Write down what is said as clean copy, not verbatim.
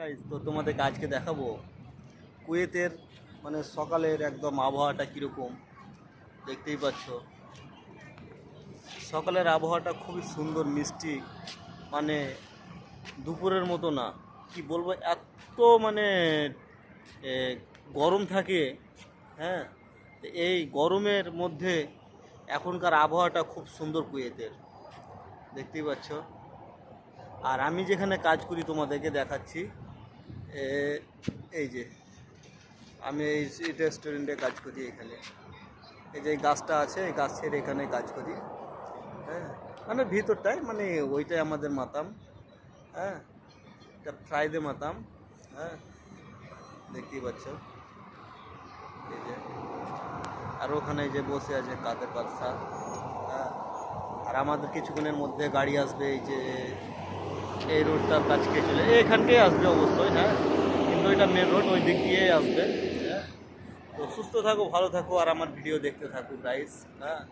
Guys, তো তোমাদেরকে আজকে দেখাবো কুয়েতের মানে সকালের একদম আবহাওয়াটা কীরকম। দেখতেই পাচ্ছ সকালের আবহাওয়াটা খুবই সুন্দর মিষ্টি, মানে দুপুরের মতো না, কি বলবো, এত মানে এ, গরম থাকে। হ্যাঁ, তো এই গরমের মধ্যে এখনকার আবহাওয়াটা খুব সুন্দর কুয়েতের, দেখতেই পাচ্ছ। আর আমি যেখানে কাজ করি তোমাদেরকে দেখাচ্ছি। এই যে আমি এই রেস্টুরেন্টে কাজ করি এখানে। এই যে এই গাছটা আছে, এই গাছের এখানে কাজ করি। হ্যাঁ, মানে ভিতরটায়, মানে ওইটাই আমাদের মাতাম। হ্যাঁ, এটা ফ্রাইডে মাতাম। হ্যাঁ, দেখতেই পাচ্ছ। এই যে আর ওখানে যে বসে আছে কাদের বাদশা। হ্যাঁ, আর আমাদের কিছুক্ষণের মধ্যে গাড়ি আসবে, এই যে এই রোডটার কাছ থেকে চলে এখানটাই আসবে অবশ্যই। হ্যাঁ, কিন্তু এটা মেন রোড, ওই দিক দিয়েই আসবে। হ্যাঁ, তো সুস্থ থাকো, ভালো থাকো, আর আমার ভিডিও দেখতে থাকো গাইস। হ্যাঁ।